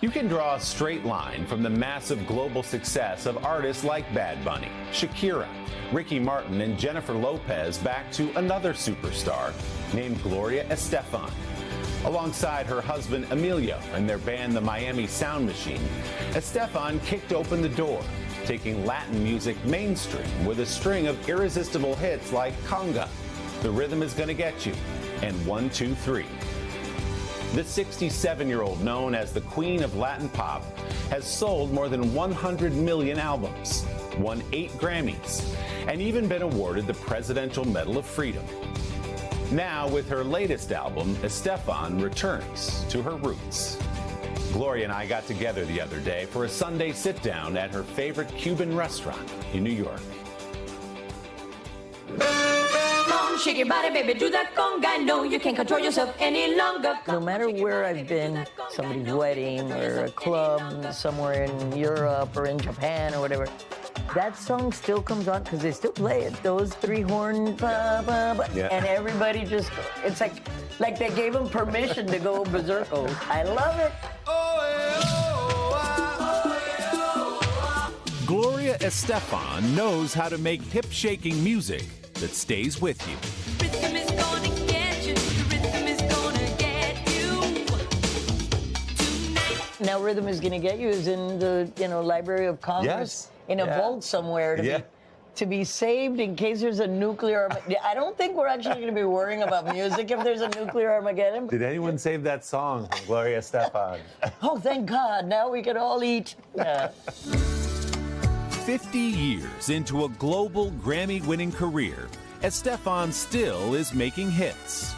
You can draw a straight line from the massive global success of artists like Bad Bunny, Shakira, Ricky Martin, and Jennifer Lopez back to another superstar named Gloria Estefan. Alongside her husband Emilio and their band, the Miami Sound Machine, Estefan kicked open the door, taking Latin music mainstream with a string of irresistible hits like Conga, The Rhythm Is Gonna Get You, and 1, 2, 3. The 67-year-old, known as the Queen of Latin Pop, has sold more than 100 million albums, won 8 Grammys, and even been awarded the Presidential Medal of Freedom. Now, with her latest album, Estefan returns to her roots. Gloria and I got together the other day for a Sunday sit-down at her favorite Cuban restaurant in New York. Shake your body, baby, do that conga. No, you can't control yourself any longer. No matter where I've been, somebody's wedding or a club somewhere in Europe or in Japan or whatever, that song still comes on because they still play it. Those 3-horn, ba, ba, ba, yeah. And everybody just, it's like they gave them permission to go berserko. I love it. Gloria Estefan knows how to make hip-shaking music that stays with you. Rhythm is gonna get you. The rhythm is gonna get you tonight. Now, Rhythm Is Gonna Get You is in the Library of Congress, in a vault somewhere to be saved in case there's a nuclear. I don't think we're actually going to be worrying about music if there's a nuclear Armageddon. Did anyone save that song from Gloria Estefan? Oh, thank God! Now we can all eat. Yeah. 50 years into a global Grammy-winning career, Estefan still is making hits.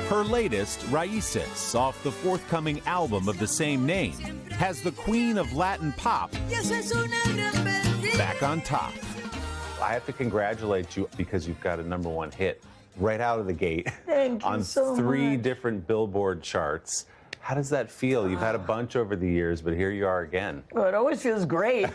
Her latest, Raíces, off the forthcoming album of the same name, has the Queen of Latin Pop back on top. I have to congratulate you because you've got a #1 hit right out of the gate. Thank you on so 3 much. different Billboard charts. How does that feel? You've had a bunch over the years, but here you are again. Well, it always feels great.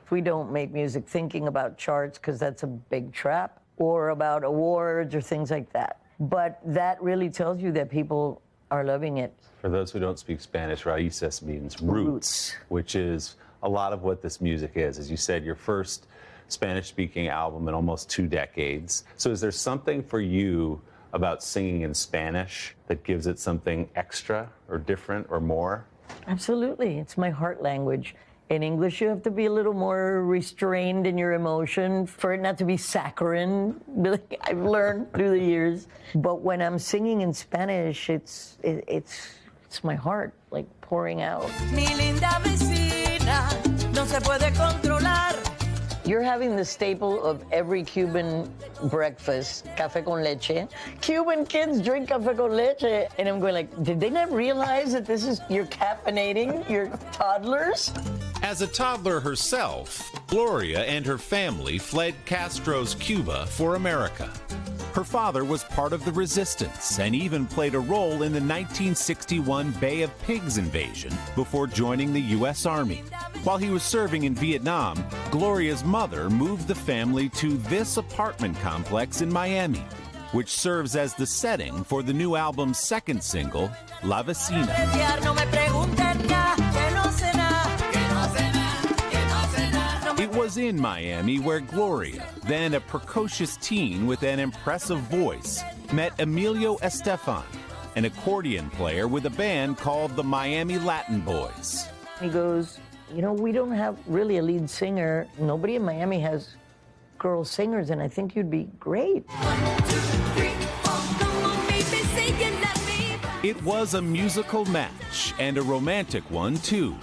We don't make music thinking about charts because that's a big trap, or about awards or things like that. But that really tells you that people are loving it. For those who don't speak Spanish, Raíces means roots, which is a lot of what this music is. As you said, your first Spanish-speaking album in almost 2 decades. So is there something for you about singing in Spanish that gives it something extra or different or more? Absolutely. It's my heart language. In English, you have to be a little more restrained in your emotion for it not to be saccharine. I've learned through the years. But when I'm singing in Spanish, it's my heart, like, pouring out. Mi linda vecina, no se puede controlar. You're having the staple of every Cuban breakfast, café con leche. Cuban kids drink café con leche. And I'm going like, did they not realize that this is, you're caffeinating your toddlers? As a toddler herself, Gloria and her family fled Castro's Cuba for America. Her father was part of the resistance and even played a role in the 1961 Bay of Pigs invasion before joining the U.S. Army. While he was serving in Vietnam, Gloria's mother moved the family to this apartment complex in Miami, which serves as the setting for the new album's second single, La Vecina. It was in Miami where Gloria, then a precocious teen with an impressive voice, met Emilio Estefan, an accordion player with a band called the Miami Latin Boys. He goes, we don't have really a lead singer. Nobody in Miami has girl singers, and I think you'd be great. 1, 2, 3, 4, come on, baby, say you love me. It was a musical match, and a romantic one, too.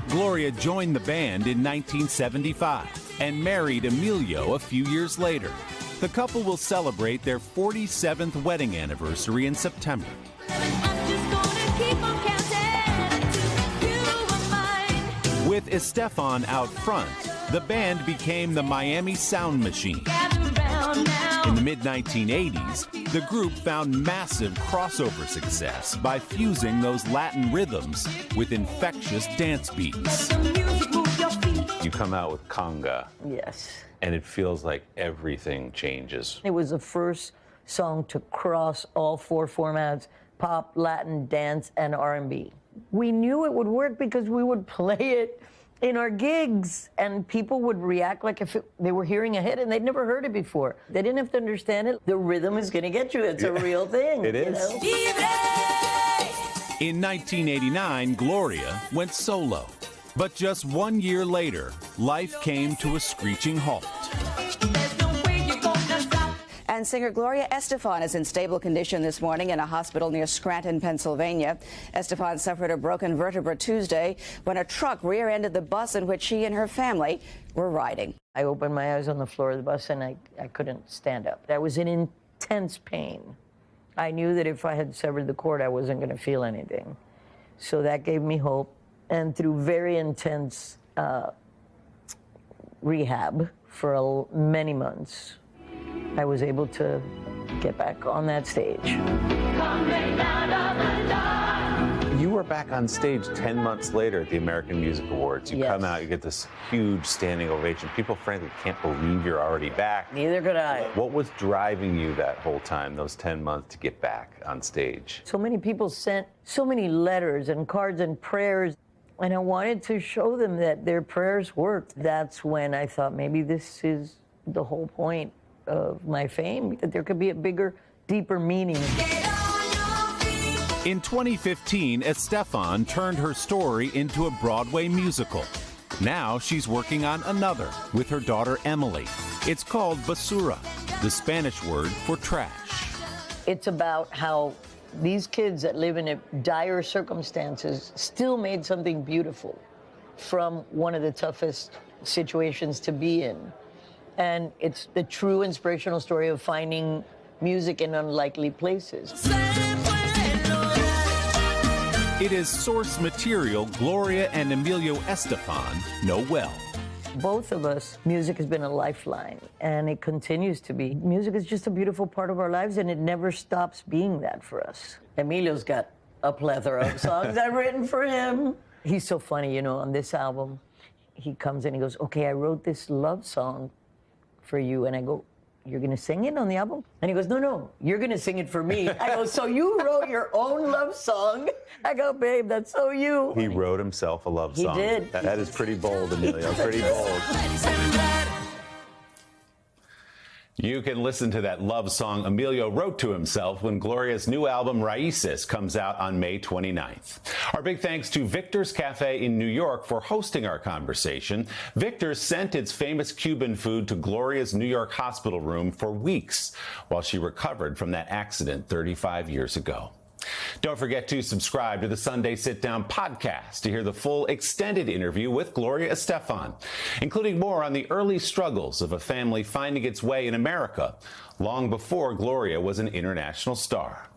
Gloria joined the band in 1975 and married Emilio a few years later. The couple will celebrate their 47th wedding anniversary in September. I'm just gonna keep on counting until you are mine. With Estefan out front, the band became the Miami Sound Machine. Gather round now. In the mid-1980s, the group found massive crossover success by fusing those Latin rhythms with infectious dance beats. The music move your feet. You come out with Conga, Yes. and it feels like everything changes. It was the first song to cross all 4 formats, pop, Latin, dance, and R&B. we knew it would work because we would play it in our gigs, and people would react like if they were hearing a hit and they'd never heard it before. They didn't have to understand it. The rhythm is going to get you. It's a real thing. It is. You know? In 1989, Gloria went solo. But just 1 year later, life came to a screeching halt. And singer Gloria Estefan is in stable condition this morning in a hospital near Scranton, Pennsylvania. Estefan suffered a broken vertebra Tuesday when a truck rear-ended the bus in which she and her family were riding. I opened my eyes on the floor of the bus and I couldn't stand up. I was in intense pain. I knew that if I had severed the cord, I wasn't going to feel anything. So that gave me hope. And through very intense rehab for many months, I was able to get back on that stage. You were back on stage 10 months later at the American Music Awards. You Yes. come out, you get this huge standing ovation. People frankly can't believe you're already back. Neither could I. What was driving you that whole time, those 10 months to get back on stage? So many people sent so many letters and cards and prayers, and I wanted to show them that their prayers worked. That's when I thought maybe this is the whole point of my fame, that there could be a bigger, deeper meaning. In 2015, Estefan turned her story into a Broadway musical. Now she's working on another with her daughter Emily. It's called Basura, the Spanish word for trash. It's about how these kids that live in dire circumstances still made something beautiful from one of the toughest situations to be in. And it's the true inspirational story of finding music in unlikely places. It is source material Gloria and Emilio Estefan know well. Both of us, music has been a lifeline, and it continues to be. Music is just a beautiful part of our lives, and it never stops being that for us. Emilio's got a plethora of songs I've written for him. He's so funny, you know, on this album, he comes in and he goes, okay, I wrote this love song for you. And I go, you're going to sing it on the album? And he goes, no, you're going to sing it for me. I go, so you wrote your own love song? I go, babe, that's so you. He wrote himself a love song. He did. That is pretty bold, Emilio. Pretty bold. You can listen to that love song Emilio wrote to himself when Gloria's new album, Raíces, comes out on May 29th. Our big thanks to Victor's Cafe in New York for hosting our conversation. Victor's sent its famous Cuban food to Gloria's New York hospital room for weeks while she recovered from that accident 35 years ago. Don't forget to subscribe to the Sunday Sitdown podcast to hear the full extended interview with Gloria Estefan, including more on the early struggles of a family finding its way in America long before Gloria was an international star.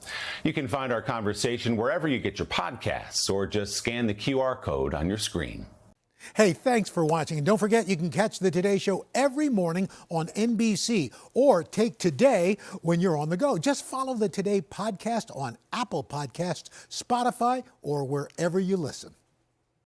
You can find our conversation wherever you get your podcasts or just scan the QR code on your screen. Hey, thanks for watching. And don't forget, you can catch the Today Show every morning on NBC or take Today when you're on the go. Just follow the Today podcast on Apple Podcasts, Spotify, or wherever you listen.